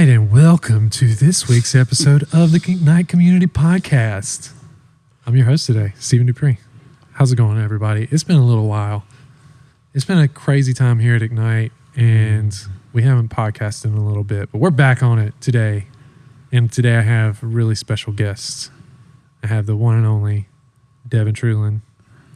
right, and welcome to this week's episode of the Ignite Community Podcast. I'm your host today, Stephen Dupree. How's it going, everybody? It's been a little while. It's been a crazy time here at Ignite, and we haven't podcasted in a little bit, but we're back on it today. And today I have really special guests. I have the one and only Devin Trulin.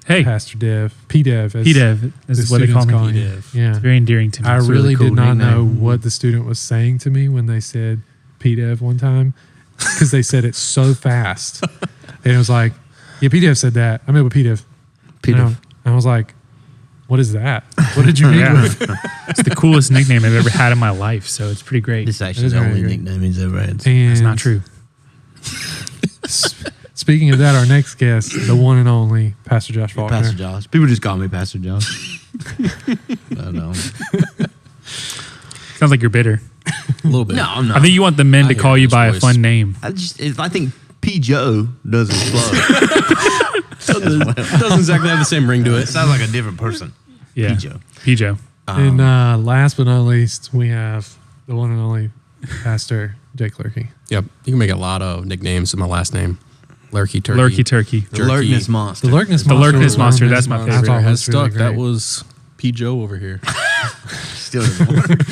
Hey. Pastor Dev. P-Dev. P-Dev is what they call me. P-Dev. Yeah. It's very endearing to me. I really cool did not nickname. know what the student was saying to me when they said P-Dev one time, because they said it so fast. And it was like, yeah, P-Dev said that. I met with P-Dev. P-Dev. And I was like, what is that? What did you mean with? It's the coolest nickname I've ever had in my life, so it's pretty great. This is actually is the very only great. nickname he's ever had. And It's not true. Speaking of that, our next guest, the one and only Pastor Josh Faulkner. Pastor Josh. People just call me Pastor Josh. I know. Sounds like you're bitter. A little bit. No, I'm not. I think you want the men to hear call you his by a voice. fun name. I think P. Joe doesn't flow. Doesn't exactly have the same ring to It it. sounds like a different person. Yeah. P. Joe. P-Joe. And last but not least, we have the one and only Pastor Jake Lurkey. Yep. You can make a lot of nicknames in my last name. Lurkey Turkey. Lurkey Turkey. The Jerky. Lurkness monster. The Lurkness The Monster. Lurkness Monster, that's my favorite. I thought It it has was really stuck. That great. was P. Joe over here. Still doesn't work.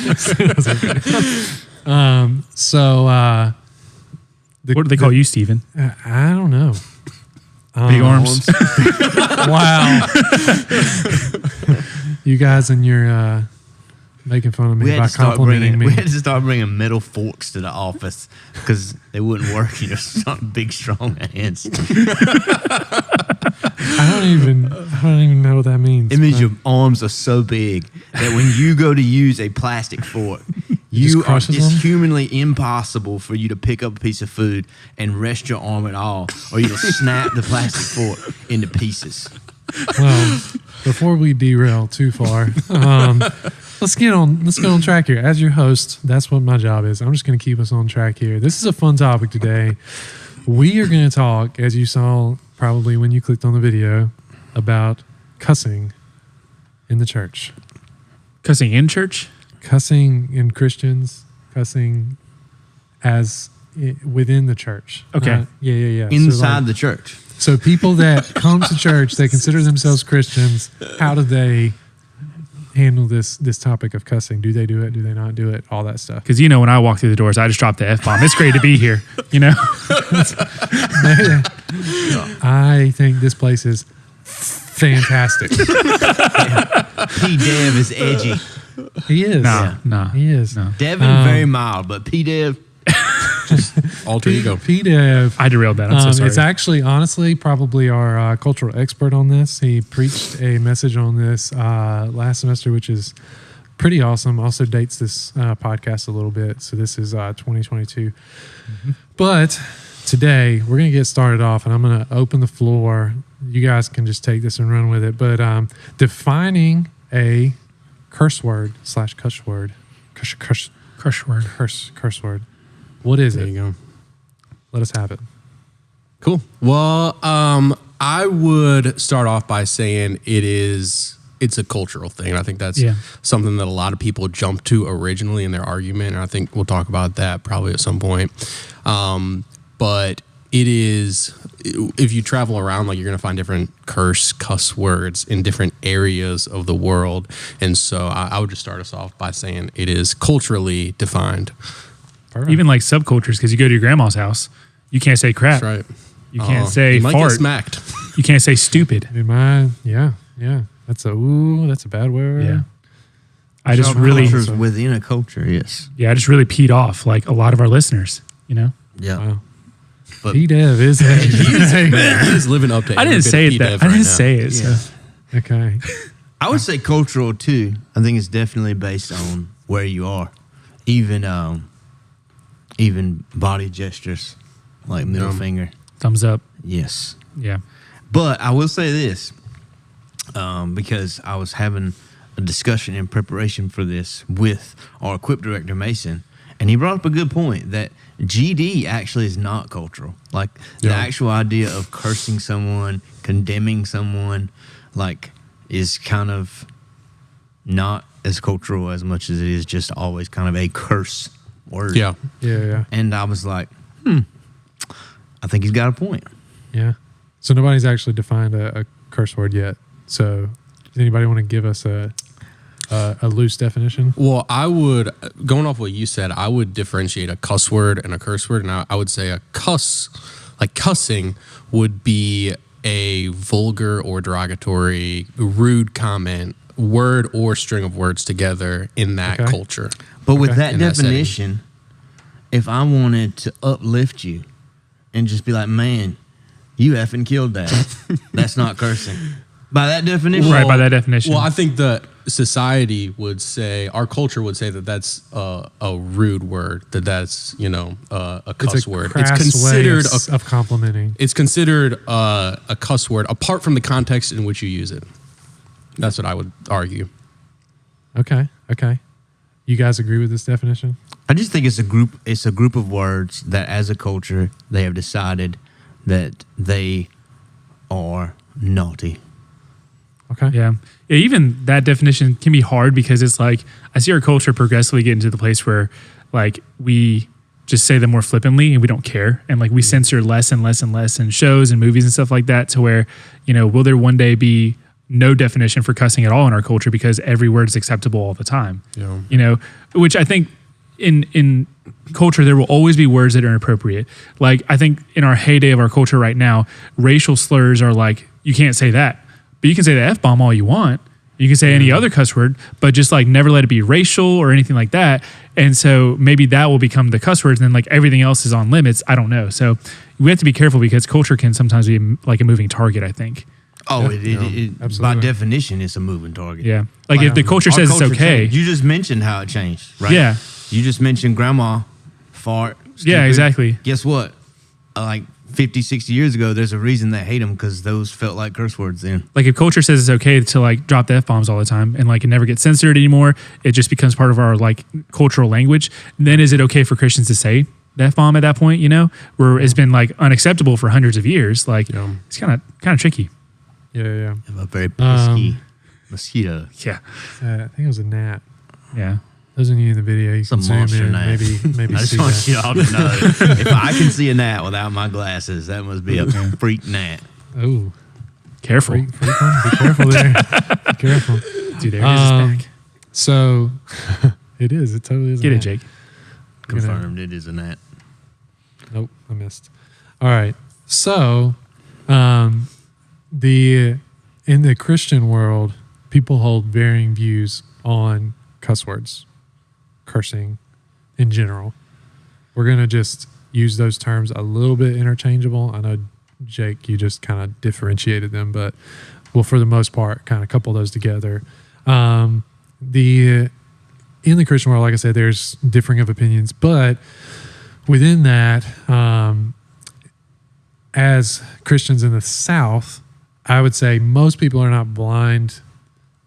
So, What do they call you, Steven? I don't know. Big arms. Wow. You guys and your making fun of me by complimenting me. We had to start bringing metal forks to the office because they wouldn't work. You know, some big, strong hands. I don't even know what that means. It means but your arms are so big that when you go to use a plastic fork, just crushes it's them? humanly impossible for you to pick up a piece of food and rest your arm at all, or you'll snap the plastic fork into pieces. Well, before we derail too far, let's get on track here. As your host, that's what my job is. I'm just going to keep us on track here. This is a fun topic today. We are going to talk, as you saw probably when you clicked on the video, about cussing in the church. Cussing in church? Cussing in Christians, cussing within the church. Okay. Yeah. Inside the church. So people that come to church, they consider themselves Christians. How do they handle this topic of cussing? Do they do it? Do they not do it? All that stuff. Because, when I walk through the doors, I just drop the F-bomb. It's great to be here, I think this place is fantastic. P-Dev is edgy. He is. Nah. He is. No. Devin, very mild, but P-Dev, Alter ego. P-Dev. I derailed that. I'm so sorry. It's actually, honestly, probably our cultural expert on this. He preached a message on this last semester, which is pretty awesome. Also dates this podcast a little bit. So this is 2022. Mm-hmm. But today, we're going to get started off, and I'm going to open the floor. You guys can just take this and run with it. But defining a curse word / cuss word. Curse word. What is There it? you go. Let us have it. Cool. Well, I would start off by saying it's a cultural thing. I think that's something that a lot of people jump to originally in their argument, and I think we'll talk about that probably at some point. But it is, if you travel around, like, you're going to find different cuss words in different areas of the world. And so I would just start us off by saying it is culturally defined. Perfect. Even like subcultures, because you go to your grandma's house, you can't say crap. That's right. You can't say you might fart. get smacked. You can't say stupid. Yeah. That's a bad word. Yeah. I just really, cultures within a culture, yes. I just really peed off like a lot of our listeners, Yeah. Wow. But P-Dev is He's living up to I didn't every say bit it of that. I P-Dev didn't right say it. Yeah. So. okay. I would say cultural too. I think it's definitely based on where you are. Even body gestures, like middle finger. Thumbs up. Yes. Yeah. But I will say this, because I was having a discussion in preparation for this with our equip director, Mason, and he brought up a good point that GD actually is not cultural. Like, the actual idea of cursing someone, condemning someone, like, is kind of not as cultural as much as it is just always kind of a curse word. Yeah. Yeah. And I was like, I think he's got a point. Yeah. So nobody's actually defined a curse word yet. So does anybody want to give us a loose definition? Well, I would, going off what you said, I would differentiate a cuss word and a curse word. And I would say a cuss, like cussing, would be a vulgar or derogatory, rude comment, word or string of words together in that culture. But with that In that definition, if I wanted to uplift you and just be like, man, you effing killed that, that's not cursing. By that definition. Right, by that definition. Well, I think the society would say, our culture would say that that's a rude word, that's, a cuss word. It's considered of complimenting. It's considered a cuss word apart from the context in which you use it. That's what I would argue. Okay. You guys agree with this definition? I just think it's a group of words that as a culture they have decided that they are naughty. Okay. Yeah. Even that definition can be hard because it's like I see our culture progressively get into the place where like we just say them more flippantly and we don't care. And like we censor less and less and less in shows and movies and stuff like that to where, will there one day be no definition for cussing at all in our culture because every word is acceptable all the time? Yeah. Which I think in culture, there will always be words that are inappropriate. Like I think in our heyday of our culture right now, racial slurs are like, you can't say that. But you can say the F-bomb all you want. You can say any other cuss word, but just like never let it be racial or anything like that. And so maybe that will become the cuss words and then like everything else is on limits. I don't know. So we have to be careful because culture can sometimes be like a moving target, I think. Oh, absolutely. By definition, it's a moving target. Yeah. Like if the culture says it's okay. Changed. You just mentioned how it changed, right? Yeah. You just mentioned grandma, fart. Stupid. Yeah, exactly. Guess what? Like 50, 60 years ago, there's a reason they hate them because those felt like curse words then. Like if culture says it's okay to like drop the F-bombs all the time and like it never gets censored anymore, it just becomes part of our like cultural language. Then is it okay for Christians to say the F-bomb at that point, where it's been like unacceptable for hundreds of years? Like it's kind of tricky. Yeah. A very pesky mosquito. Yeah. I think it was a gnat. Yeah. Those of you in the video, you can Some zoom monster in, gnat. maybe I just see want that. you all to know if I can see a gnat without my glasses, that must be a freak gnat. Oh, Careful. freak one. Be careful there. Be careful. Dude, there it is. It's back. So it is. It totally is. Get a it, gnat. Jake. Confirmed, it is a gnat. Nope, I missed. All right. So, in the Christian world, people hold varying views on cuss words, cursing in general. We're going to just use those terms a little bit interchangeable. I know, Jake, you just kind of differentiated them, but we'll, for the most part, kind of couple those together. In the Christian world, like I said, there's differing of opinions, but within that, as Christians in the South, I would say most people are not blind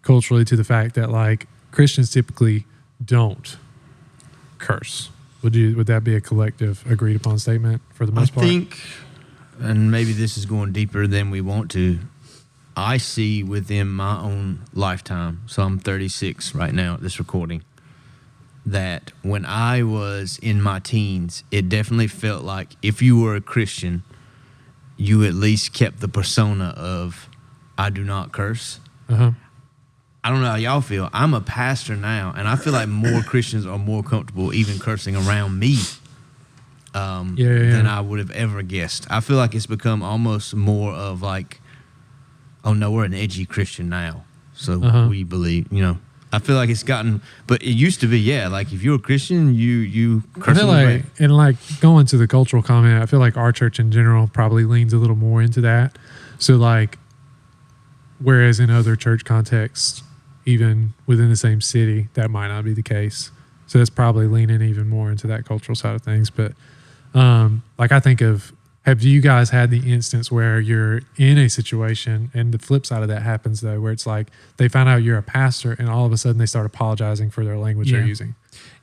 culturally to the fact that like Christians typically don't curse. Would that be a collective agreed upon statement for the most part? I think, and maybe this is going deeper than we want to, I see within my own lifetime, so I'm 36 right now at this recording, that when I was in my teens, it definitely felt like if you were a Christian, you at least kept the persona of I do not curse. Uh-huh. I don't know how y'all feel. I'm a pastor now, and I feel like more Christians are more comfortable even cursing around me than I would have ever guessed. I feel like it's become almost more of like, oh no, we're an edgy Christian now, so we believe, I feel like it's gotten, but it used to be, like if you're a Christian, you curse. I feel like, and like going to the cultural comment, I feel like our church in general probably leans a little more into that. So like, whereas in other church contexts, even within the same city, that might not be the case. So that's probably leaning even more into that cultural side of things. But like I think of, have you guys had the instance where you're in a situation and the flip side of that happens though, where it's like they find out you're a pastor and all of a sudden they start apologizing for their language they're using?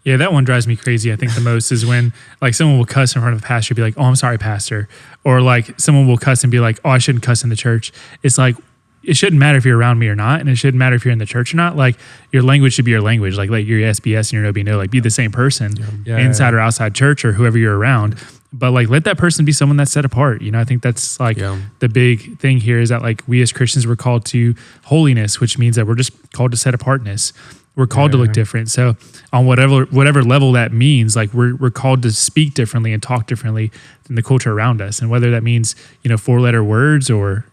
Yeah, that one drives me crazy. I think the most is when like someone will cuss in front of a pastor, be like, "Oh, I'm sorry, pastor," or like someone will cuss and be like, "Oh, I shouldn't cuss in the church." It's like, it shouldn't matter if you're around me or not, and it shouldn't matter if you're in the church or not. Like your language should be your language. Like your SBS and your no, like be the same person inside or outside church or whoever you're around. But like let that person be someone that's set apart. You know, I think that's like the big thing here is that like we as Christians we're called to holiness, which means that we're just called to set apartness. We're called to look different. So on whatever level that means, like we're called to speak differently and talk differently than the culture around us. And whether that means, 4-letter words or,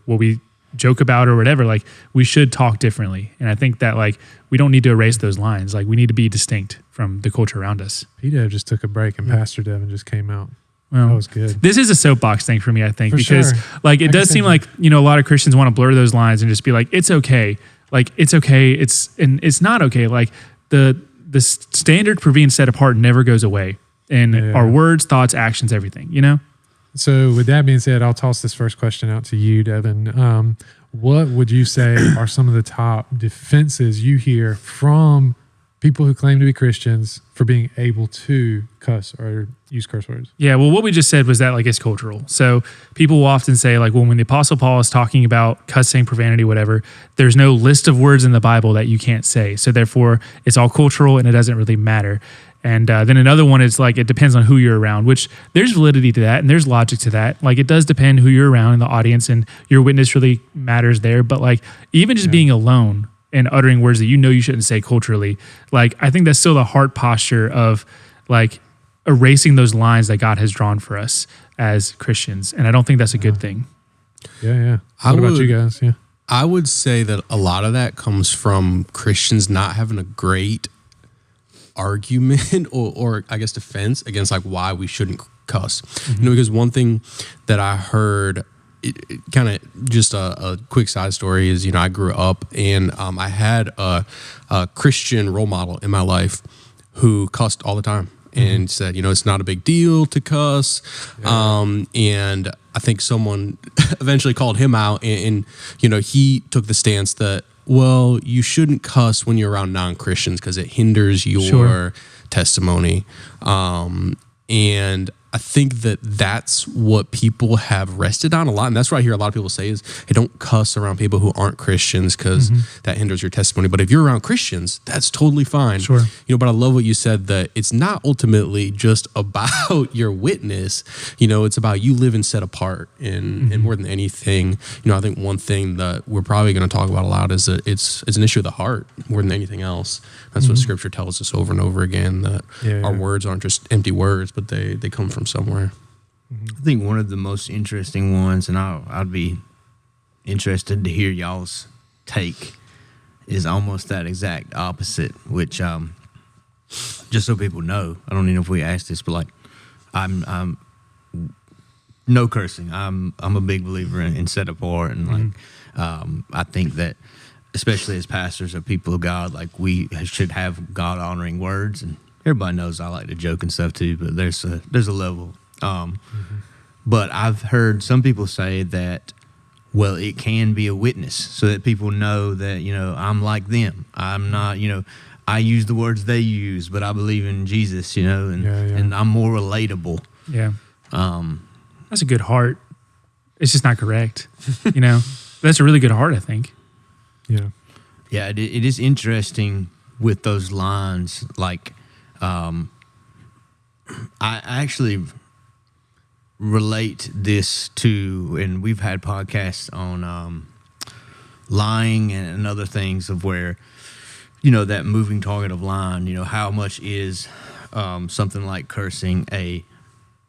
what we joke about or whatever, like we should talk differently. And I think that like we don't need to erase those lines. Like we need to be distinct from the culture around us. P-Dev just took a break and Pastor Devin just came out. Well, that was good. This is a soapbox thing for me, I think, because like it does seem like, a lot of Christians want to blur those lines and just be like, it's okay. Like it's okay. It's not okay. Like the standard for being set apart never goes away in our words, thoughts, actions, everything, So with that being said, I'll toss this first question out to you, Devin. What would you say are some of the top defenses you hear from people who claim to be Christians for being able to cuss or use curse words? Yeah, well, what we just said was that like it's cultural. So people will often say like, well, when the Apostle Paul is talking about cussing, profanity, whatever, there's no list of words in the Bible that you can't say. So therefore, it's all cultural and it doesn't really matter. And then another one is like, it depends on who you're around, which there's validity to that and there's logic to that. Like it does depend who you're around in the audience and your witness really matters there. But like even just being alone and uttering words that you shouldn't say culturally, like I think that's still the heart posture of like erasing those lines that God has drawn for us as Christians. And I don't think that's a good thing. Yeah. What about you guys? Yeah. I would say that a lot of that comes from Christians not having a great argument or I guess defense against like why we shouldn't cuss. Because one thing that I heard, kind of just a quick side story is, I grew up and I had a Christian role model in my life who cussed all the time and said, it's not a big deal to cuss. And I think someone eventually called him out and he took the stance that, well, you shouldn't cuss when you're around non-Christians because it hinders your testimony. And I think that that's what people have rested on a lot. And that's what I hear a lot of people say is, hey, don't cuss around people who aren't Christians because that hinders your testimony. But if you're around Christians, that's totally fine. Sure. But I love what you said that it's not ultimately just about your witness. It's about you living set apart. And more than anything, I think one thing that we're probably going to talk about a lot is that it's an issue of the heart more than anything else. That's what Scripture tells us over and over again, that our words aren't just empty words, but they come from somewhere. I think one of the most interesting ones, and I'd be interested to hear y'all's take, is almost that exact opposite, which just so people know, I don't even know if we asked this, but like I'm no cursing. I'm a big believer in set apart, and like I think that especially as pastors or people of God, like we should have God honoring words, and everybody knows I like to joke and stuff too, but there's a level. But I've heard some people say that, well, it can be a witness so that people know that, I'm like them. I'm not, I use the words they use, but I believe in Jesus, and I'm more relatable. Yeah. That's a good heart. It's just not correct. That's a really good heart, I think. Yeah. Yeah. It is interesting with those lines. Like, I actually relate this to, and we've had podcasts on lying and other things of where, that moving target of lying, how much is something like cursing a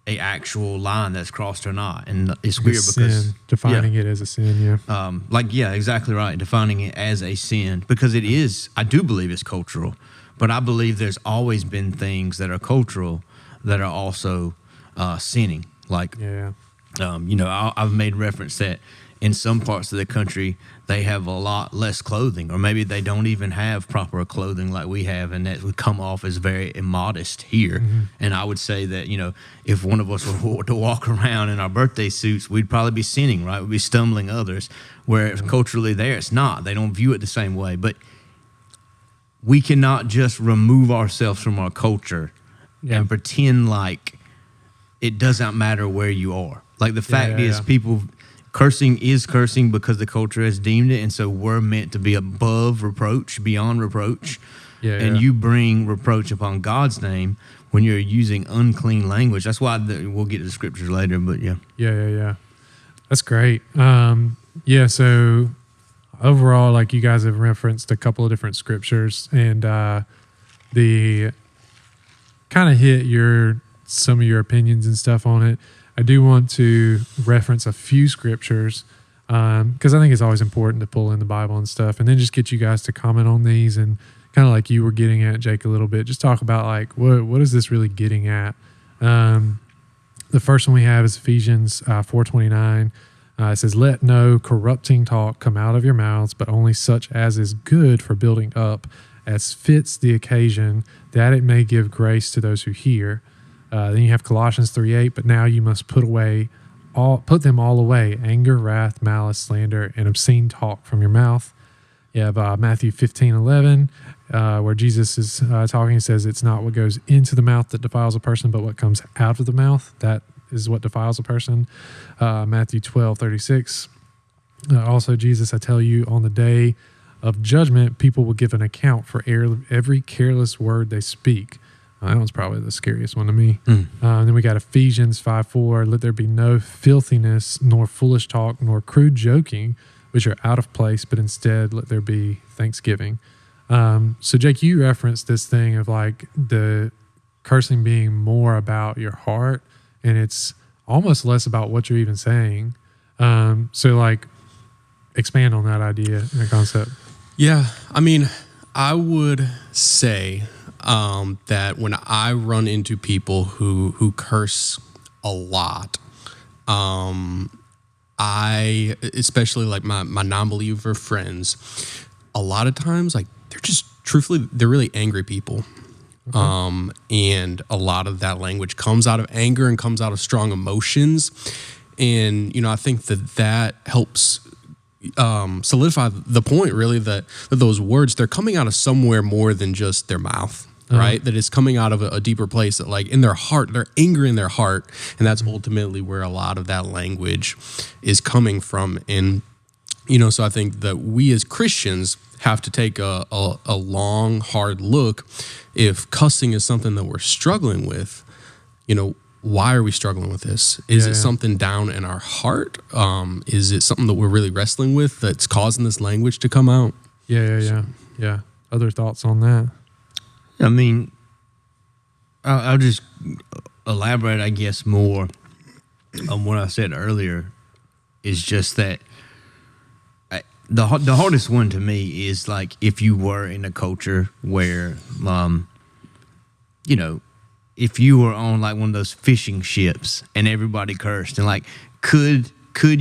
actual line that's crossed or not. And it's weird because defining it as a sin. Yeah. Exactly right. Defining it as a sin, because it is, I do believe it's cultural. But I believe there's always been things that are cultural that are also sinning. Like, I've made reference that in some parts of the country, they have a lot less clothing, or maybe they don't even have proper clothing like we have, and that would come off as very immodest here. And I would say that, if one of us were to walk around in our birthday suits, we'd probably be sinning, right? We'd be stumbling others, where culturally there, it's not. They don't view it the same way. But we cannot just remove ourselves from our culture and pretend like it doesn't matter where you are. Like the fact is, people, cursing is cursing because the culture has deemed it, and so we're meant to be above reproach, beyond reproach. And you bring reproach upon God's name when you're using unclean language. That's why we'll get to the scriptures later, but Yeah. That's great. So overall, like, you guys have referenced a couple of different scriptures, and the kind of hit some of your opinions and stuff on it. I do want to reference a few scriptures because I think it's always important to pull in the Bible and stuff, and then just get you guys to comment on these, and kind of like you were getting at, Jake, a little bit. Just talk about, like, what is this really getting at? The first one we have is Ephesians 4:29. It says, "Let no corrupting talk come out of your mouths, but only such as is good for building up, as fits the occasion, that it may give grace to those who hear." Then you have Colossians 3:8, "But now you must put them all away, anger, wrath, malice, slander, and obscene talk from your mouth." You have Matthew 15:11, where Jesus is talking. He says, "It's not what goes into the mouth that defiles a person, but what comes out of the mouth. That is what defiles a person." Matthew 12:36. Also, Jesus, "I tell you, on the day of judgment, people will give an account for every careless word they speak." That one's probably the scariest one to me. Then we got Ephesians 5:4. "Let there be no filthiness, nor foolish talk, nor crude joking, which are out of place, but instead let there be thanksgiving." So, Jake, you referenced this thing of, like, the cursing being more about your heart, and it's almost less about what you're even saying. So, like, expand on that idea and concept. Yeah, I mean, I would say that when I run into people who curse a lot, I, especially like my non-believer friends, a lot of times, like, they're really angry people. And a lot of that language comes out of anger and comes out of strong emotions. And, I think that helps solidify the point, really, that those words, they're coming out of somewhere more than just their mouth, right? That it's coming out of a deeper place, that, like, in their heart, they're angry in their heart. And that's ultimately where a lot of that language is coming from. And, so I think that we as Christians have to take a long, hard look. If cussing is something that we're struggling with, why are we struggling with this? Is it something down in our heart? Is it something that we're really wrestling with that's causing this language to come out? Yeah. Other thoughts on that? I mean, I'll just elaborate, I guess, more on what I said earlier. Is just that the hardest one to me is, like, if you were in a culture where, if you were on, like, one of those fishing ships and everybody cursed, and, like, could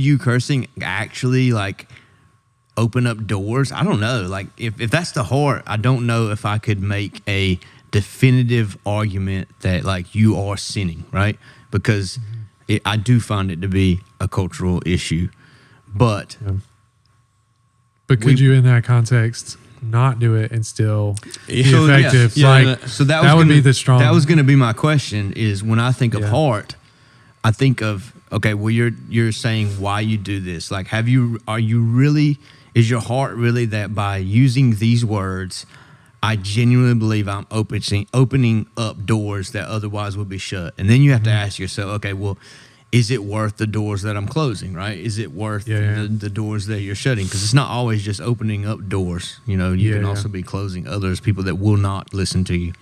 you cursing actually, like, open up doors? I don't know. Like, if that's the heart, I don't know if I could make a definitive argument that, like, you are sinning, right? Because I do find it to be a cultural issue. But could you, in that context, not do it and still be so, effective? So that would be the strong. That was going to be my question. Is when I think of heart, I think of, okay, well, you're saying why you do this. Like, is your heart really that by using these words, I genuinely believe I'm opening up doors that otherwise would be shut? And then you have to ask yourself, okay, well, is it worth the doors that I'm closing, right? Is it worth the doors that you're shutting? Because it's not always just opening up doors. You can also be closing others, people that will not listen to you.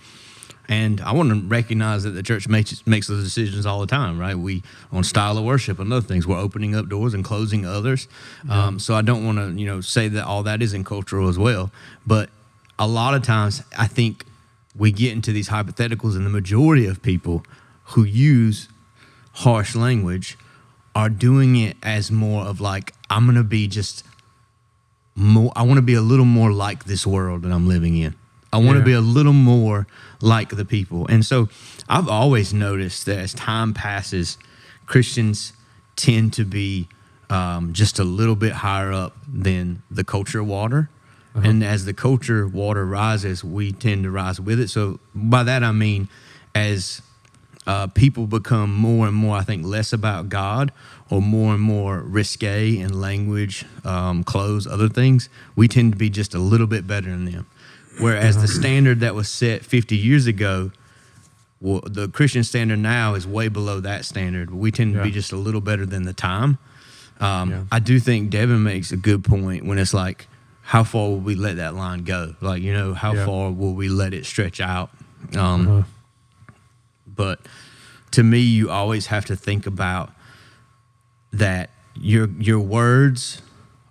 And I want to recognize that the church makes those decisions all the time, right? We, on style of worship and other things, we're opening up doors and closing others. So I don't want to, say that all that isn't cultural as well. But a lot of times I think we get into these hypotheticals, and the majority of people who use harsh language are doing it as more of, like, I'm going to be just more, I want to be a little more like this world that I'm living in. I want to be a little more like the people. And so I've always noticed that as time passes, Christians tend to be just a little bit higher up than the culture water. And as the culture water rises, we tend to rise with it. So by that I mean, as people become more and more, I think, less about God or more and more risque in language, clothes, other things, we tend to be just a little bit better than them. Whereas the standard that was set 50 years ago, well, the Christian standard now is way below that standard. We tend to be just a little better than the time. I do think Devin makes a good point when it's like, how far will we let that line go? Like, how far will we let it stretch out? But to me, you always have to think about that your words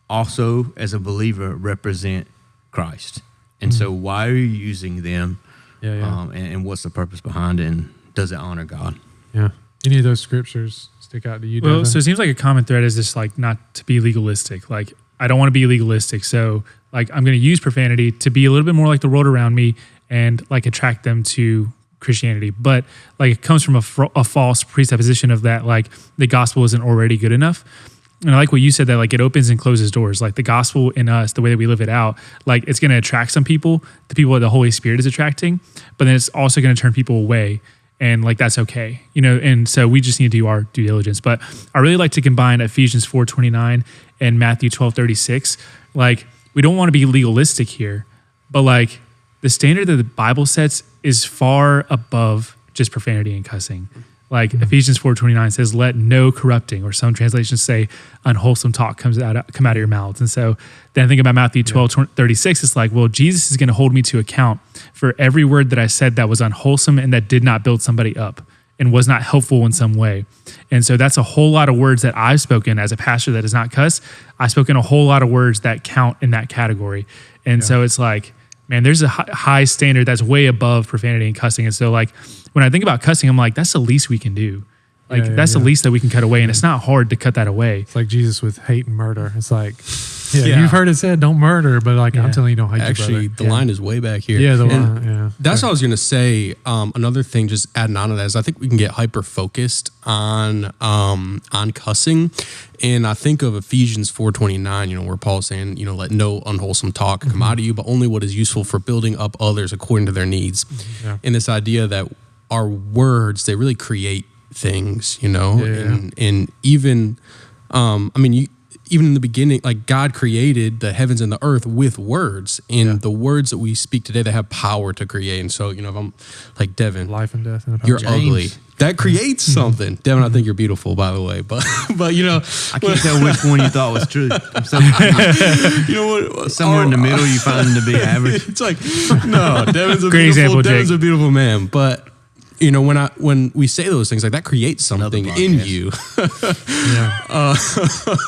also, as a believer, represent Christ. And so why are you using them? And what's the purpose behind it? And does it honor God? Yeah. Any of those scriptures stick out to you, Devin? Well, so it seems like a common thread is just like not to be legalistic. Like, I don't want to be legalistic. So like, I'm going to use profanity to be a little bit more like the world around me and like attract them to Christianity. But like, it comes from a false presupposition of that, like the gospel isn't already good enough. And I like what you said, that like it opens and closes doors. Like the gospel in us, the way that we live it out, like it's going to attract some people, the people that the Holy Spirit is attracting, but then it's also going to turn people away. And like, that's okay, and so we just need to do our due diligence. But I really like to combine Ephesians 4:29 and Matthew 12:36. Like, we don't want to be legalistic here, but like the standard that the Bible sets is far above just profanity and cussing. Like Ephesians 4:29 says, let no corrupting, or some translations say unwholesome talk come out of your mouths. And so then I think about Matthew 12:36, it's like, well, Jesus is going to hold me to account for every word that I said that was unwholesome and that did not build somebody up and was not helpful in some way. And so that's a whole lot of words that I've spoken as a pastor that does not cuss. I've spoken a whole lot of words that count in that category. And so it's like, man, there's a high standard that's way above profanity and cussing. And so like, when I think about cussing, I'm like, that's the least we can do. Like, that's the least that we can cut away. And it's not hard to cut that away. It's like Jesus with hate and murder. It's like, you've heard it said, don't murder, but like, I'm telling you, don't hate your brother. Actually, the line is way back here. Yeah, the line, That's what I was going to say. Another thing, just adding on to that, is I think we can get hyper-focused on cussing. And I think of Ephesians 4:29, where Paul's saying, let no unwholesome talk come out of you, but only what is useful for building up others according to their needs. And this idea that our words, they really create things, and even, even in the beginning, like God created the heavens and the earth with words, and the words that we speak today, they have power to create. And so, if I'm like Devin, life and death, and you're ugly. That creates something. Devin, I think you're beautiful, by the way. But I can't tell which one you thought was true. What? Somewhere in the middle, you find him to be average. It's like, no, Devin's a Great example, Devin's Jake. a beautiful man, but. When we say those things, like that creates something in you.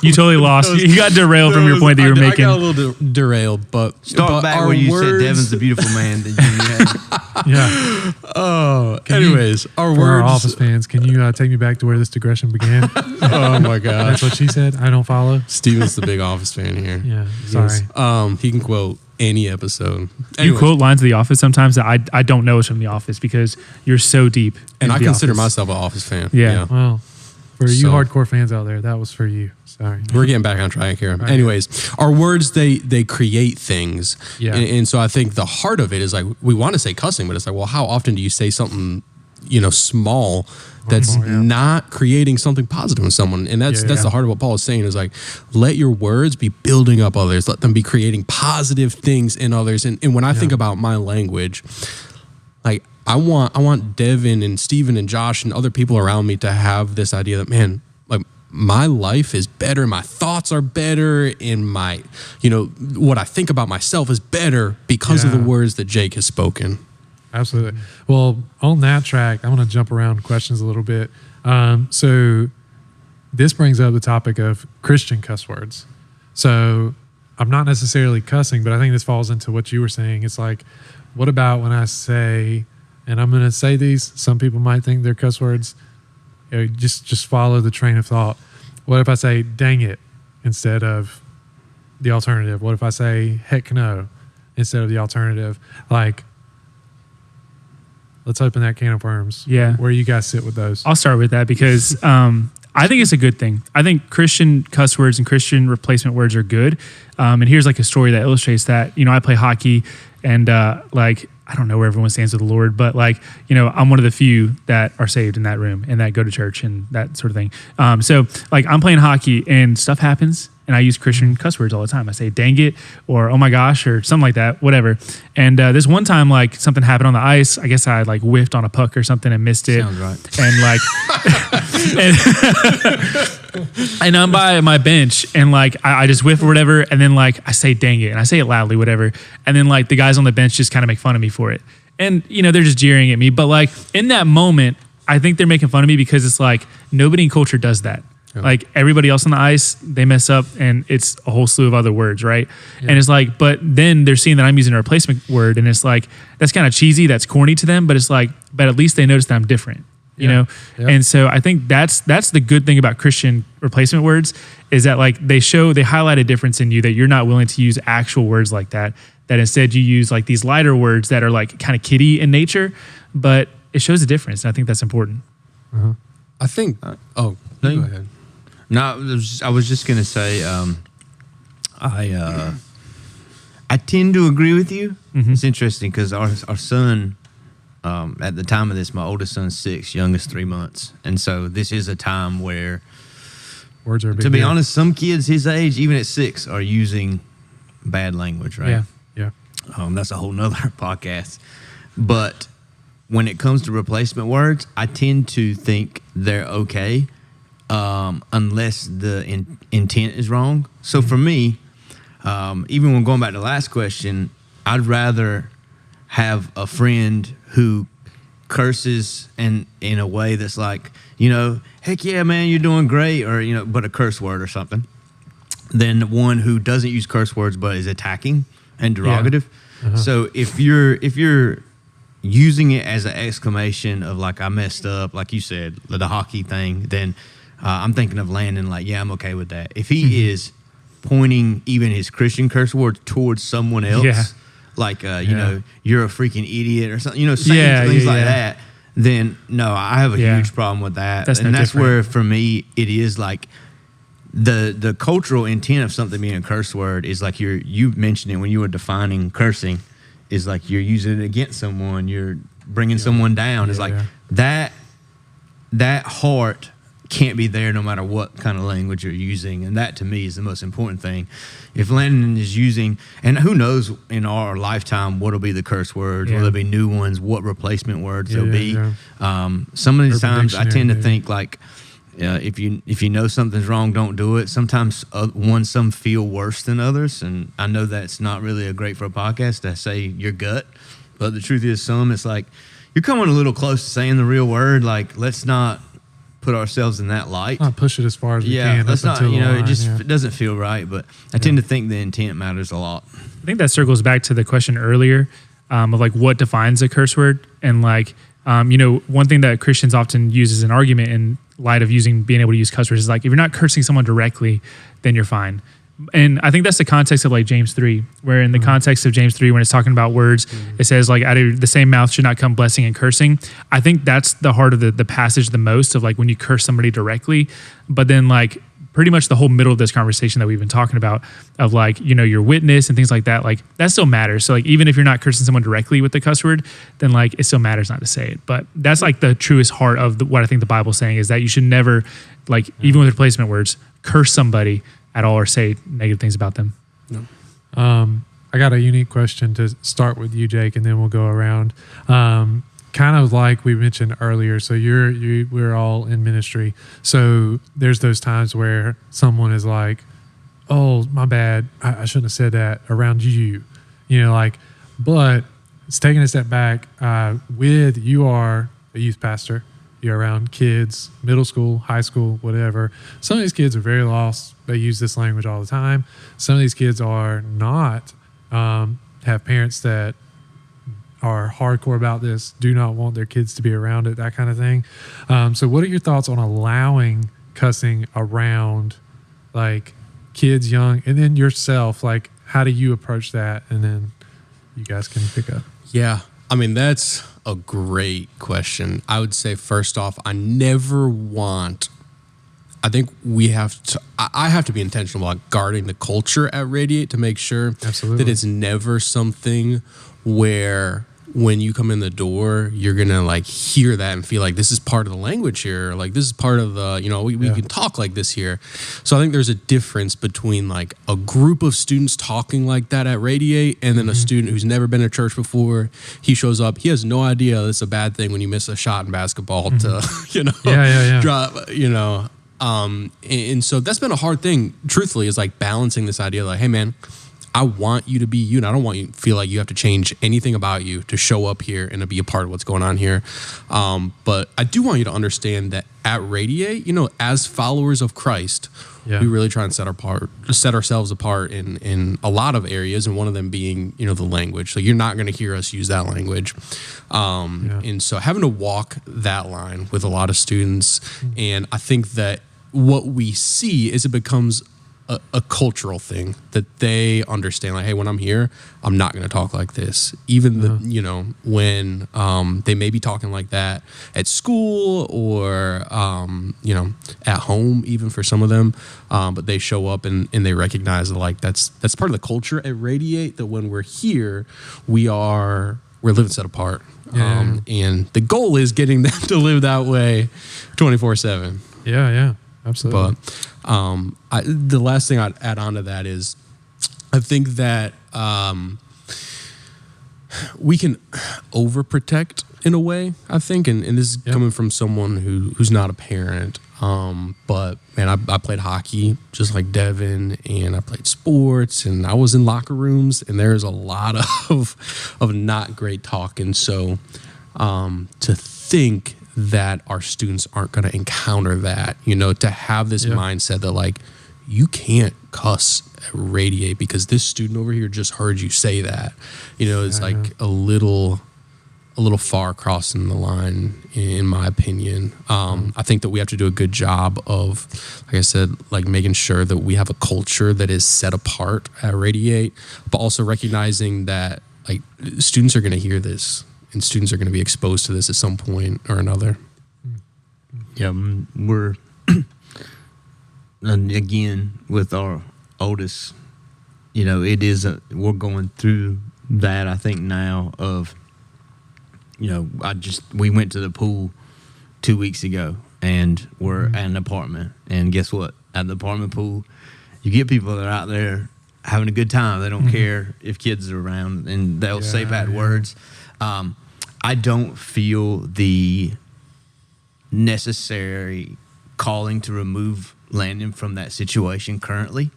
You totally lost. You got derailed from your point that you were making. I got a little derailed, but Start back where you said Devin's the beautiful man that you had. Anyways, our For words. our Office fans, can you take me back to where this digression began? Oh my God, That's what she said. I don't follow. Steven's the big Office fan here. Yeah, sorry. He can quote any episode. You quote lines of The Office sometimes that I don't know is from The Office because you're so deep. And I into The consider Office. myself an Office fan. Yeah. Well, for you So- hardcore fans out there, that was for you. Sorry. We're getting back on track here. Anyways, our words, they create things. Yeah. And so I think the heart of it is like, we want to say cussing, but it's like, well, how often do you say something, small that's not creating something positive in someone? And that's the heart of what Paul is saying is like, let your words be building up others. Let them be creating positive things in others. And when I think about my language, like I want Devin and Steven and Josh and other people around me to have this idea that, man, like my life is better, my thoughts are better, and my, what I think about myself is better because of the words that Jake has spoken. Absolutely. Well, on that track, I'm going to jump around questions a little bit. So this brings up the topic of Christian cuss words. So I'm not necessarily cussing, but I think this falls into what you were saying. It's like, what about when I say, and I'm going to say these, some people might think they're cuss words. Just follow the train of thought. What if I say, dang it, instead of the alternative? What if I say, heck no, instead of the alternative? Like, let's open that can of worms. Yeah. Where you guys sit with those? I'll start with that because I think it's a good thing. I think Christian cuss words and Christian replacement words are good. And here's like a story that illustrates that. I play hockey, and like I don't know where everyone stands with the Lord, but like, you know, I'm one of the few that are saved in that room and that go to church and that sort of thing. So like I'm playing hockey and stuff happens and I use Christian cuss words all the time. I say, dang it, or oh my gosh, or something like that, whatever. And this one time, like something happened on the ice. I guess I like whiffed on a puck or something and missed it. Sounds right. And like, and I'm by my bench and like I just whiff or whatever. And then like I say, dang it. And I say it loudly, whatever. And then like the guys on the bench just kind of make fun of me for it. And, you know, they're just jeering at me. But like in that moment, I think they're making fun of me because it's like nobody in culture does that. Yeah. Like everybody else on the ice, they mess up and it's a whole slew of other words, right? Yeah. And it's like, but then they're seeing that I'm using a replacement word and it's like, that's kind of cheesy, that's corny to them, but it's like, but at least they notice that I'm different, you know? Yeah. And so I think that's the good thing about Christian replacement words is that like they highlight a difference in you that you're not willing to use actual words like that instead you use like these lighter words that are like kind of kiddie in nature, but it shows a difference. And I think that's important. Uh-huh. I think, go ahead. No, I was just gonna say, I tend to agree with you. Mm-hmm. It's interesting because our son, at the time of this, my oldest son's 6, youngest 3 months, and so this is a time where words are. To be honest, some kids his age, even at 6, are using bad language. Right? Yeah. That's a whole nother podcast. But when it comes to replacement words, I tend to think they're okay. Unless the intent is wrong. So for me, even when going back to the last question, I'd rather have a friend who curses in a way that's like, you know, heck yeah, man, you're doing great, or, you know, but a curse word or something, than one who doesn't use curse words but is attacking and derogative. Yeah. Uh-huh. So if you're using it as an exclamation of like, I messed up, like you said, the hockey thing, then I'm thinking of Landon like, yeah, I'm okay with that. If he is pointing even his Christian curse words towards someone else, like, you know, you're a freaking idiot or something, you know, saying things like that, then no, I have a huge problem with that. That's where, for me, it is like the cultural intent of something being a curse word is like you mentioned it when you were defining cursing, is like you're using it against someone, you're bringing someone down. It's like that heart can't be there no matter what kind of language you're using, and that to me is the most important thing. If Landon is using, and who knows in our lifetime what'll be the curse words, will there be new ones, what replacement words there'll be. Some of these times I tend to think like, if you know something's wrong, don't do it. Sometimes some feel worse than others, and I know that's not really great for a podcast to say your gut, but the truth is it's like you're coming a little close to saying the real word. Like, let's not put ourselves in that light. Not push it as far as we can. Let's not, it doesn't feel right, but I tend to think the intent matters a lot. I think that circles back to the question earlier of like what defines a curse word. And like, one thing that Christians often use as an argument in light of being able to use cuss words is like, if you're not cursing someone directly, then you're fine. And I think that's the context of like James 3, where in the context of James 3, when it's talking about words, it says like out of the same mouth should not come blessing and cursing. I think that's the heart of the passage the most, of like when you curse somebody directly, but then like pretty much the whole middle of this conversation that we've been talking about of like, your witness and things like that, like that still matters. So like, even if you're not cursing someone directly with the cuss word, then like it still matters not to say it. But that's like the truest heart of what I think the Bible's saying is that you should never, like even with replacement words, curse somebody at all or say negative things about them. No. I got a unique question to start with you, Jake, and then we'll go around. Kind of like we mentioned earlier, so we're all in ministry. So there's those times where someone is like, oh, my bad, I shouldn't have said that around you. But it's taking a step back. You are a youth pastor. You're around kids, middle school, high school, whatever. Some of these kids are very lost. They use this language all the time. Some of these kids are not, have parents that are hardcore about this, do not want their kids to be around it, that kind of thing. So what are your thoughts on allowing cussing around like kids young, and then yourself? Like, how do you approach that? And then you guys can pick up. Yeah. I mean, that's a great question. I would say, first off, I think I have to be intentional about guarding the culture at Radiate to make sure that it's never something where when you come in the door, you're gonna like hear that and feel like this is part of the language here. Like this is part of the, we can talk like this here. So I think there's a difference between like a group of students talking like that at Radiate and then a student who's never been to church before. He shows up, he has no idea it's a bad thing when you miss a shot in basketball to, drop, and so that's been a hard thing, truthfully, is like balancing this idea like, hey man, I want you to be you, and I don't want you to feel like you have to change anything about you to show up here and to be a part of what's going on here. But I do want you to understand that at Radiate, as followers of Christ, we really try and set ourselves apart in a lot of areas, and one of them being, the language. So you're not going to hear us use that language. And so having to walk that line with a lot of students, and I think that what we see is it becomes a cultural thing that they understand, like, hey, when I'm here, I'm not going to talk like this. Even when they may be talking like that at school or at home, even for some of them, but they show up and they recognize that, like, that's part of the culture at Radiate. That when we're here, we're living set apart, and the goal is getting them to live that way 24/7. Yeah. Absolutely. But the last thing I'd add on to that is I think that we can overprotect in a way, I think, and this is coming from someone who's not a parent. But man, I played hockey just like Devin, and I played sports, and I was in locker rooms, and there's a lot of not great talk. And so to think that our students aren't going to encounter that, to have this mindset that, like, you can't cuss at Radiate because this student over here just heard you say that, it's like a little far crossing the line, in my opinion. I think that we have to do a good job of, like I said, like making sure that we have a culture that is set apart at Radiate, but also recognizing that, like, students are going to hear this, and students are going to be exposed to this at some point or another. Yeah, we're and again with our oldest, we're going through that, I think, now of, we went to the pool 2 weeks ago, and we're at an apartment, and guess what? At the apartment pool, you get people that are out there having a good time. They don't care if kids are around, and they'll say bad words. I don't feel the necessary calling to remove Landon from that situation currently,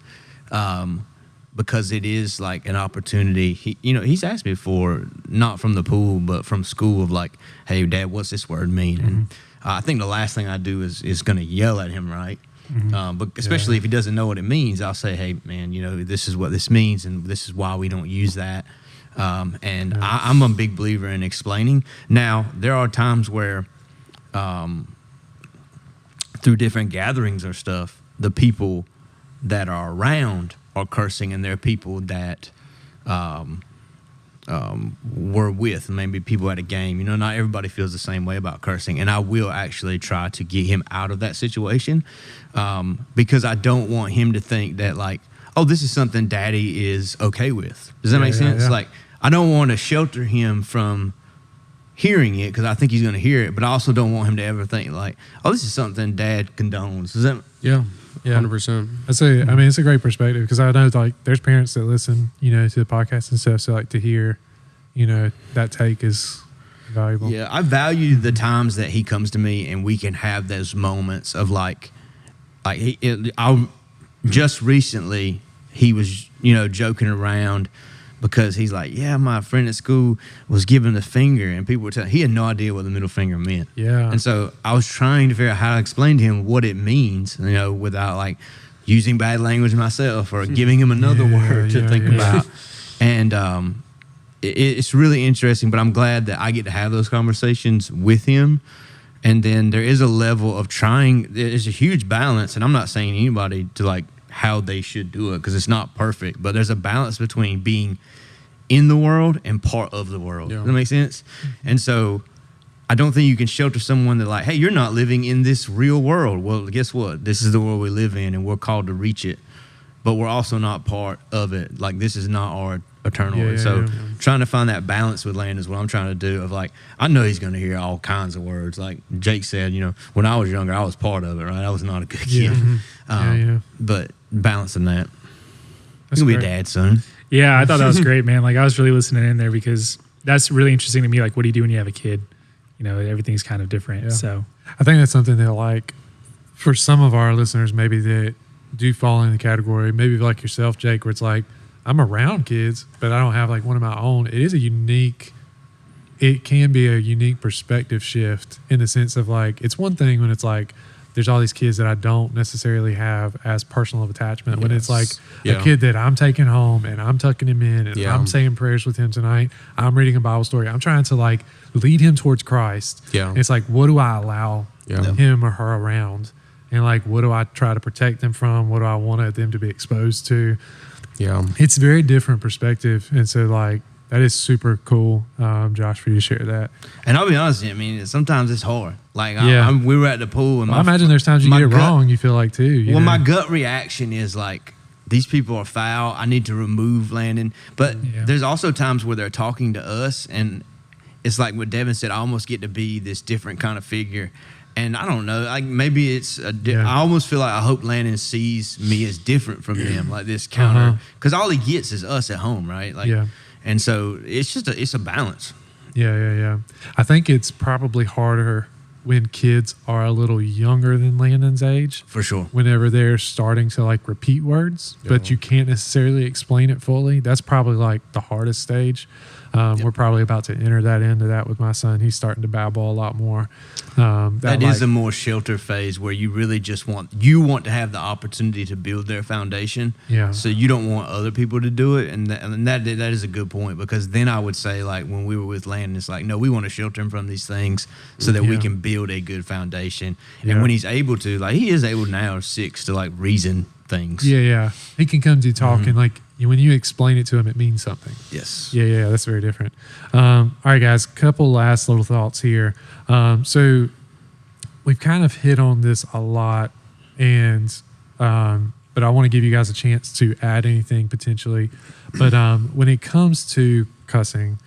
because it is like an opportunity. He's asked me before, not from the pool, but from school, of like, hey, Dad, what's this word mean? And I think the last thing I do is going to yell at him, right? But especially if he doesn't know what it means, I'll say, hey, man, this is what this means, and this is why we don't use that. I'm a big believer in explaining. Now, there are times where, through different gatherings or stuff, the people that are around are cursing, and there are people that were with, maybe people at a game. Not everybody feels the same way about cursing, and I will actually try to get him out of that situation, because I don't want him to think that, like, oh, this is something Daddy is okay with. Does that make sense? Like, I don't want to shelter him from hearing it, because I think he's going to hear it, but I also don't want him to ever think like, oh, this is something Dad condones. Does that? Yeah. 100%. It's a great perspective, because I know, like, there's parents that listen, to the podcast and stuff. So, like, to hear, that take is valuable. Yeah, I value the times that he comes to me and we can have those moments of just recently he was, joking around, because he's like, yeah, my friend at school was giving the finger, and people were telling, he had no idea what the middle finger meant. Yeah. And so I was trying to figure out how to explain to him what it means, without like using bad language myself or giving him another word to think about. And it's really interesting, but I'm glad that I get to have those conversations with him. And then there is a level of trying, there's a huge balance, and I'm not saying anybody to like how they should do it, because it's not perfect, but there's a balance between being in the world and part of the world. Does that make sense? And so I don't think you can shelter someone that, like, hey, you're not living in this real world. Well, guess what? This is the world we live in, and we're called to reach it. but we're also not part of it. Like, this is not our eternal. Yeah, And so yeah. trying to find that balance with Landon is what I'm trying to do. Of like, I know he's going to hear all kinds of words. Like Jake said, you know, when I was younger, I was part of it, right? I was not a good kid. Yeah. But balancing that. That's You'll be a great. dad soon. Yeah, I thought that was great, man. Like, I was really listening in there because that's really interesting to me. Like, what do you do when you have a kid? You know, everything's kind of different. Yeah. So I think that's something that, like, for some of our listeners, maybe that do fall in the category, maybe like yourself, Jake, where it's like, I'm around kids, but I don't have like one of my own. It can be a unique perspective shift in the sense of like, it's one thing when it's like, there's all these kids that I don't necessarily have as personal of attachment. When it's like a kid that I'm taking home and I'm tucking him in and I'm saying prayers with him tonight. I'm reading a Bible story. I'm trying to like lead him towards Christ. Yeah. And it's like, what do I allow him or her around? And like, what do I try to protect them from? What do I want them to be exposed to? Yeah. It's a very different perspective. And so like, that is super cool, Josh, for you to share that. And I'll be honest with you, I mean, sometimes it's hard. Like, Yeah. we were at the pool. And I imagine there's times you my get it gut- wrong, you feel like too. You know? my gut reaction is like, these people are foul. I need to remove Landon. But there's also times where they're talking to us, and it's like what Devin said, I almost get to be this different kind of figure. And I don't know, like maybe it's I almost feel like I hope Landon sees me as different from them, like this counter, because all he gets is us at home, right? Like, and so it's just it's a balance. Yeah. I think it's probably harder when kids are a little younger than Landon's age. For sure. Whenever they're starting to like repeat words, but you can't necessarily explain it fully. That's probably like the hardest stage. We're probably about to enter that into that with my son. He's starting to babble a lot more. That is a more shelter phase where you really just want to have the opportunity to build their foundation. Yeah. So you don't want other people to do it, and that is a good point, because then I would say, like when we were with Landon, it's like, no, we want to shelter him from these things so that we can build a good foundation. And when he's able to, like he is able now, 6, to like reason things. Yeah. He can come to talk and like when you explain it to him, it means something. Yes. Yeah, that's very different. All right, guys, couple last little thoughts here. So we've kind of hit on this a lot, and but I want to give you guys a chance to add anything potentially. But when it comes to cussing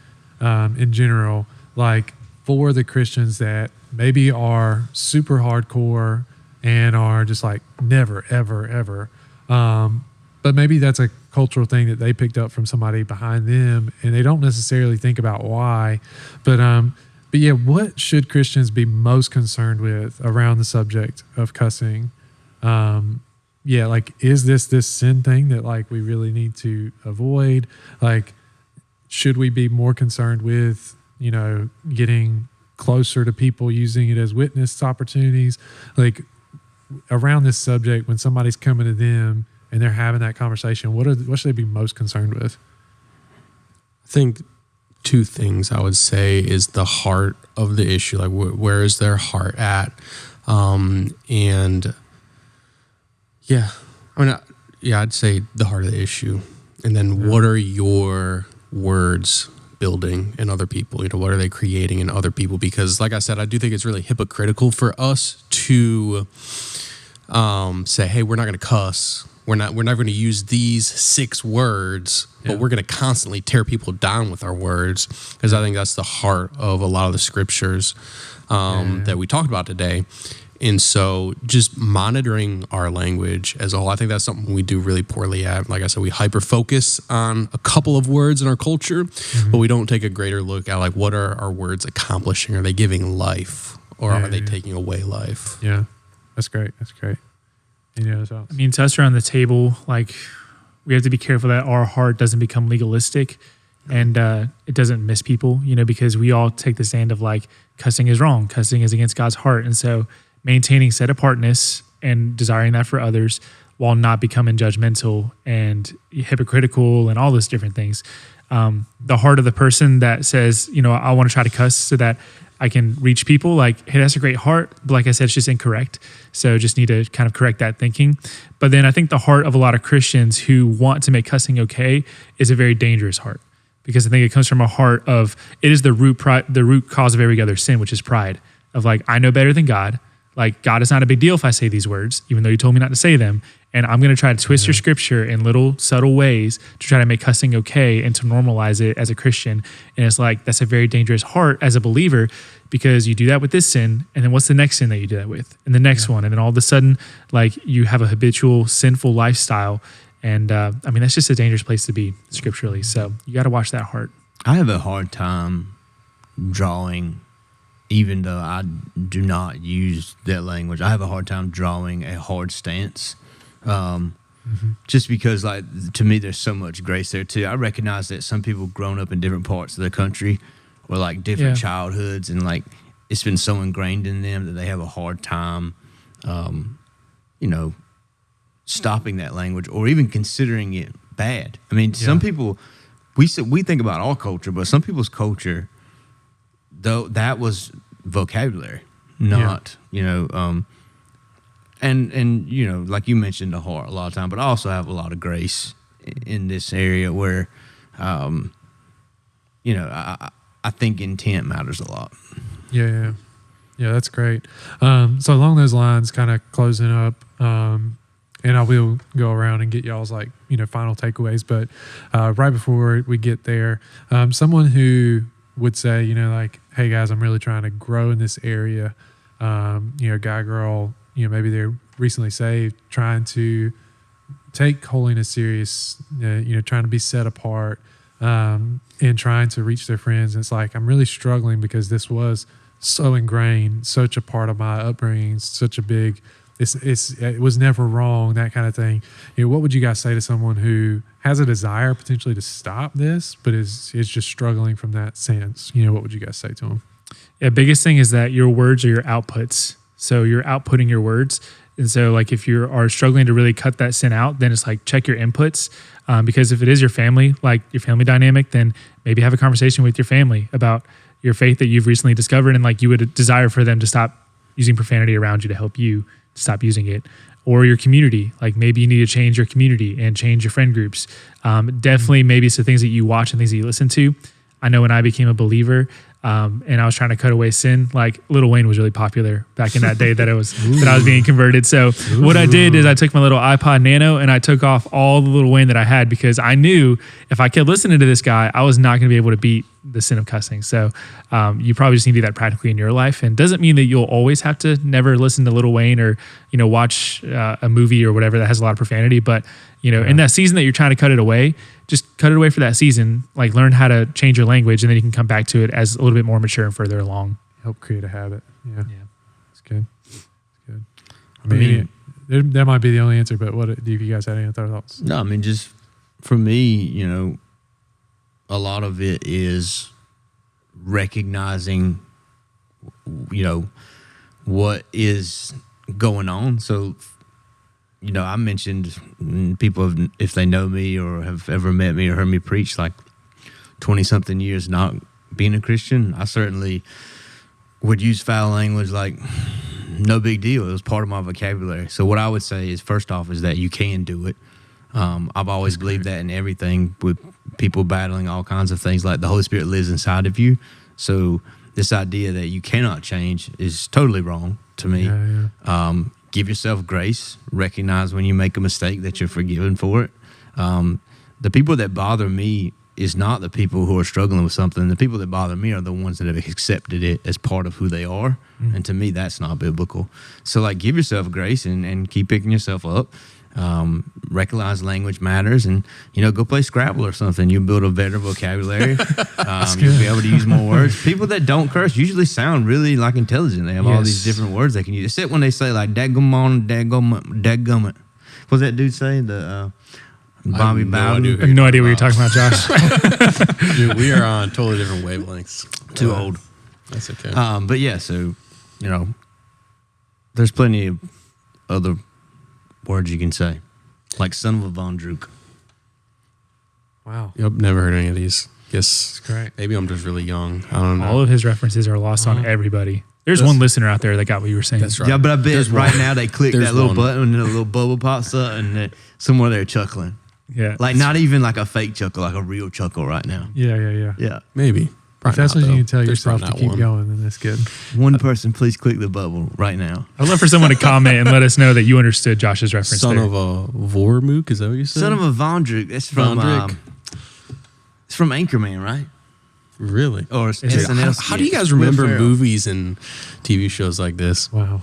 in general, like for the Christians that maybe are super hardcore and are just like never, ever, ever, but maybe that's a cultural thing that they picked up from somebody behind them, and they don't necessarily think about why. But yeah, what should Christians be most concerned with around the subject of cussing? Like, is this sin thing that like we really need to avoid? Like, should we be more concerned with, you know, getting closer to people, using it as witness opportunities? Like, around this subject, when somebody's coming to them and they're having that conversation, what should they be most concerned with? I think 2 things I would say is the heart of the issue. Like, where is their heart at? I'd say the heart of the issue. And then what are your words building in other people? You know, what are they creating in other people? Because like I said, I do think it's really hypocritical for us to say, hey, we're not going to cuss. We're not going to use these 6 words, but we're going to constantly tear people down with our words, because I think that's the heart of a lot of the scriptures that we talked about today. And so just monitoring our language as a whole, I think that's something we do really poorly at. Like I said, we hyper-focus on a couple of words in our culture, but we don't take a greater look at like, what are our words accomplishing? Are they giving life, or are they taking away life? Yeah, that's great. Any other thoughts? I mean, to us around the table, like we have to be careful that our heart doesn't become legalistic and it doesn't miss people, you know, because we all take the stand of like cussing is wrong, cussing is against God's heart. And so maintaining set apartness and desiring that for others while not becoming judgmental and hypocritical and all those different things. The heart of the person that says, you know, I want to try to cuss so that I can reach people, like, hey, that's a great heart. But like I said, it's just incorrect. So just need to kind of correct that thinking. But then I think the heart of a lot of Christians who want to make cussing okay is a very dangerous heart, because I think it comes from a heart of, it is the root cause of every other sin, which is pride of like, I know better than God. Like, God is not a big deal if I say these words, even though you told me not to say them. And I'm going to try to twist your scripture in little subtle ways to try to make cussing okay and to normalize it as a Christian. And it's like, that's a very dangerous heart as a believer, because you do that with this sin. And then what's the next sin that you do that with? And the next one. And then all of a sudden, like, you have a habitual sinful lifestyle. And I mean, that's just a dangerous place to be scripturally. So you got to watch that heart. I have a hard time drawing, even though I do not use that language. I have a hard time drawing a hard stance. Just because, like, to me, there's so much grace there too. I recognize that some people grown up in different parts of the country or like different childhoods, and like it's been so ingrained in them that they have a hard time, stopping that language or even considering it bad. I mean, some people, we think about our culture, but some people's culture, though, that was vocabulary, not And like you mentioned, the heart a lot of time, but I also have a lot of grace in this area where, I think intent matters a lot. Yeah, that's great. So along those lines, kind of closing up, and I will go around and get y'all's final takeaways. But right before we get there, someone who would say, hey guys, I'm really trying to grow in this area. Guy, girl. Maybe they're recently saved, trying to take holiness serious, trying to be set apart, and trying to reach their friends. And it's like, I'm really struggling because this was so ingrained, such a part of my upbringing, such a big, it was never wrong, that kind of thing. What would you guys say to someone who has a desire potentially to stop this, but is just struggling from that sense? What would you guys say to them? Yeah, biggest thing is that your words are your outputs. So you're outputting your words. And so like if you are struggling to really cut that sin out, then it's like check your inputs. Because if it is your family, like your family dynamic, then maybe have a conversation with your family about your faith that you've recently discovered, and like you would desire for them to stop using profanity around you to help you to stop using it. Or your community, like maybe you need to change your community and change your friend groups. Definitely maybe it's the things that you watch and things that you listen to. I know when I became a believer, and I was trying to cut away sin, like Lil Wayne was really popular back in that day that I was being converted. So what I did is I took my little iPod Nano and I took off all the Lil Wayne that I had, because I knew if I kept listening to this guy, I was not going to be able to beat the sin of cussing. So you probably just need to do that practically in your life. And doesn't mean that you'll always have to never listen to Lil Wayne or, watch a movie or whatever that has a lot of profanity. But, in that season that you're trying to cut it away, just cut it away for that season. Like learn how to change your language, and then you can come back to it as a little bit more mature and further along. Help create a habit. Yeah. It's good. I mean, that might be the only answer, but what do you guys have any other thoughts? No, I mean, just for me, a lot of it is recognizing, what is going on. So, I mentioned people, if they know me or have ever met me or heard me preach, like 20-something years not being a Christian, I certainly would use foul language like no big deal. It was part of my vocabulary. So what I would say is, first off, is that you can do it. I've always believed that in everything, with people battling all kinds of things, like the Holy Spirit lives inside of you. So this idea that you cannot change is totally wrong to me. Give yourself grace. Recognize when you make a mistake that you're forgiven for it. The people that bother me is not the people who are struggling with something. The people that bother me are the ones that have accepted it as part of who they are. And to me, that's not biblical. So like, give yourself grace and keep picking yourself up. Recognize language matters, and go play Scrabble or something. You build a better vocabulary. You'll be able to use more words. People that don't curse usually sound really like intelligent. They have all these different words they can use, except when they say like dadgummon, dadgummit. What's that dude say? The Bobby Bowden. I have no idea what you're talking about, Josh. Dude, we are on totally different wavelengths. Too old. That's okay. But yeah, so there's plenty of other words you can say, like son of a Von Drook. Wow. Yep, never heard any of these. Guess great. Maybe I'm just really young. I don't know. All of his references are lost on everybody. There's one listener out there that got what you were saying. That's right. Yeah, but I bet right now they click that little button and a little bubble pops up, and somewhere they're chuckling. Yeah. Like not even like a fake chuckle, like a real chuckle right now. Yeah. Yeah. Maybe. If that's what you need to tell There's yourself to probably keep not going, then that's good. One person, please click the bubble right now. I'd love for someone to comment and let us know that you understood Josh's reference. Son there. of a Vormuk, is that what you said? Son of a Vondrik. That's from Vondrik. it's from Anchorman, right? Really? Or Dude, SNL. how do you guys Will remember Ferrell. movies and TV shows like this? Wow.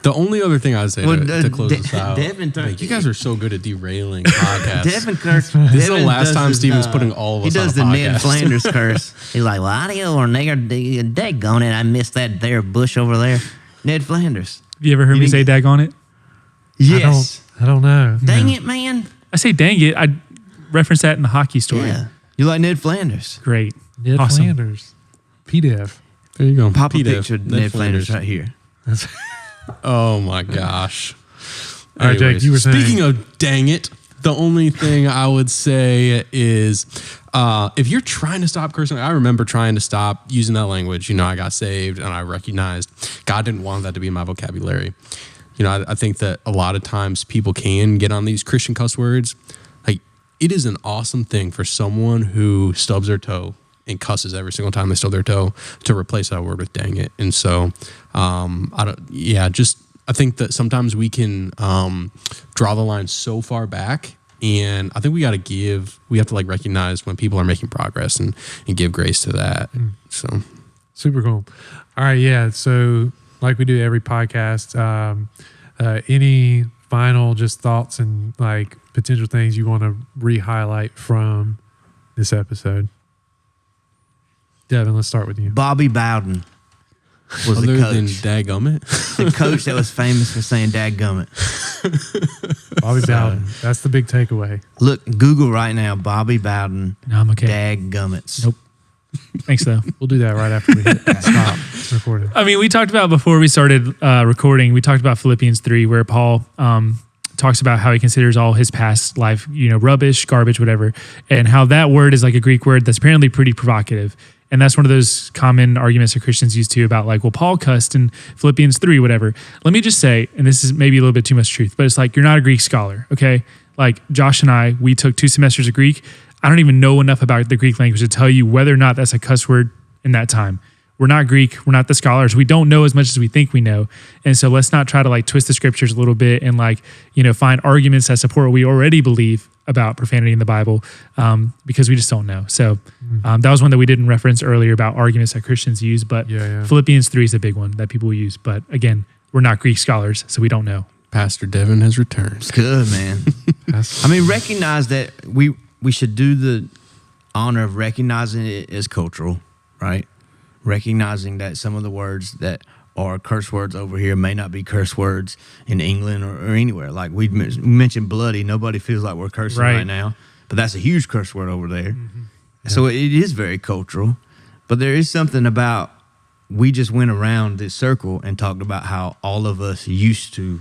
The only other thing I'd say Well, to close this out, Devin like, you guys are so good at derailing podcasts. Devin curse. This is the last time Steven's putting all of us He does on a the Ned podcast. Flanders curse. He's like, "Well, audio or nigger, daggone it, I missed that there bush over there." Ned Flanders. Have you ever heard me say dag on it? Yes. I don't know. Dang it, man. I say dang it. I reference that in the hockey story. Yeah. You like Ned Flanders? Great. Ned Awesome. Flanders. P-Dev. There you go. Pop a P-Dev, picture of Ned Flanders right here. Oh my gosh. All right, Jake, you were saying. Speaking of dang it, the only thing I would say is if you're trying to stop cursing, I remember trying to stop using that language. You know, I got saved and I recognized God didn't want that to be in my vocabulary. You know, I think that a lot of times people can get on these Christian cuss words. Like, it is an awesome thing for someone who stubs their toe and cusses every single time they stub their toe to replace that word with dang it. And so, I think that sometimes we can draw the line so far back, and I think we have to like recognize when people are making progress and give grace to that. So Super cool. All right, yeah. So like we do every podcast, any final just thoughts and like potential things you want to re-highlight from this episode? Devin, let's start with you. Bobby Bowden was other the than coach. dadgummit, The coach that was famous for saying "dadgummit." Bobby Bowden. That's the big takeaway. Look, Google right now, Bobby Bowden, No, I'm okay. dadgummits. Nope. Thanks, though. We'll do that right after we hit stop recording. I mean, we talked about before we started recording, we talked about Philippians 3, where Paul talks about how he considers all his past life, rubbish, garbage, whatever, and how that word is like a Greek word that's apparently pretty provocative. And that's one of those common arguments that Christians use too about like, well, Paul cussed in Philippians 3, whatever. Let me just say, and this is maybe a little bit too much truth, but it's like, you're not a Greek scholar, okay? Like Josh and I, we took 2 semesters of Greek. I don't even know enough about the Greek language to tell you whether or not that's a cuss word in that time. We're not Greek. We're not the scholars. We don't know as much as we think we know. And so let's not try to like twist the scriptures a little bit and like, find arguments that support what we already believe about profanity in the Bible because we just don't know. So that was one that we didn't reference earlier about arguments that Christians use, but Philippians 3 is a big one that people use. But again, we're not Greek scholars, so we don't know. Pastor Devin has returned. It's good, man. I mean, recognize that we should do the honor of recognizing it as cultural, right? Recognizing that some of the words that are curse words over here may not be curse words in England or anywhere. Like we mentioned bloody. Nobody feels like we're cursing right now, but that's a huge curse word over there. Mm-hmm. Yeah. So it is very cultural, but there is something about, we just went around this circle and talked about how all of us used to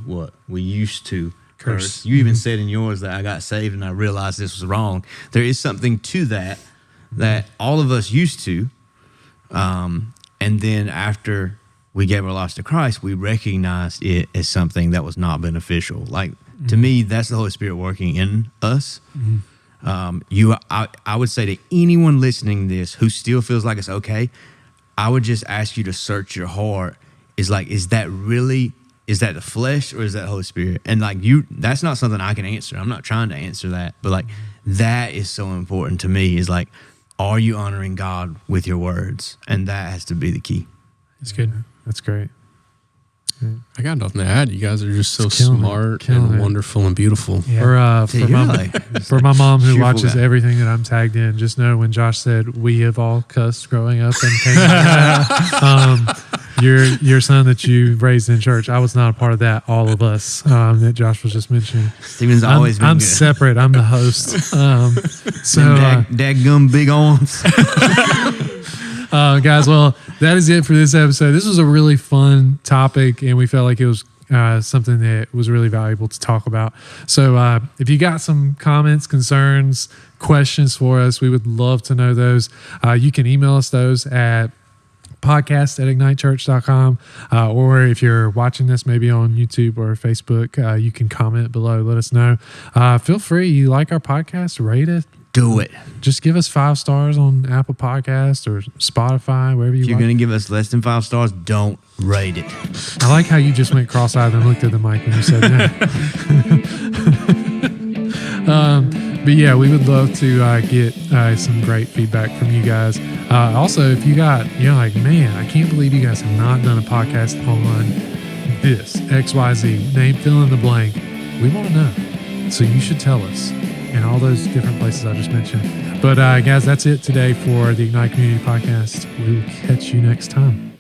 curse. You even said in yours that I got saved and I realized this was wrong. There is something to that all of us used to. And then after we gave our lives to Christ, we recognized it as something that was not beneficial. Like, to me, that's the Holy Spirit working in us. I would say to anyone listening to this who still feels like it's okay, I would just ask you to search your heart. Is that the flesh or is that the Holy Spirit? And that's not something I can answer. I'm not trying to answer that, but that is so important to me, is like, are you honoring God with your words? And that has to be the key. That's good. That's great. I got nothing to add. You guys are just so smart and wonderful and beautiful. Yeah. For my mom who watches guy. everything that I'm tagged in, just know when Josh said we have all cussed growing up and came your son that you raised in church, I was not a part of that. All of us that Josh was just mentioning. Steven's always been I'm good. separate. I'm the host. Dadgum big arms. Guys, well, that is it for this episode. This was a really fun topic, and we felt like it was something that was really valuable to talk about. So if you got some comments, concerns, questions for us, we would love to know those. You can email us those at podcast@ignitechurch.com, or if you're watching this maybe on YouTube or Facebook, you can comment below, let us know. Feel free, you like our podcast, rate it, Do it. Just give us 5 stars on Apple Podcasts or Spotify, wherever you If you're like. going to give us less than 5 stars, don't rate it. I like how you just went cross-eyed and looked at the mic when you said that. But yeah, we would love to get some great feedback from you guys. Also, if you you're like, man, I can't believe you guys have not done a podcast on this XYZ name, fill in the blank. We want to know, so you should tell us in all those different places I just mentioned. But guys, that's it today for the Ignite Community Podcast. We will catch you next time.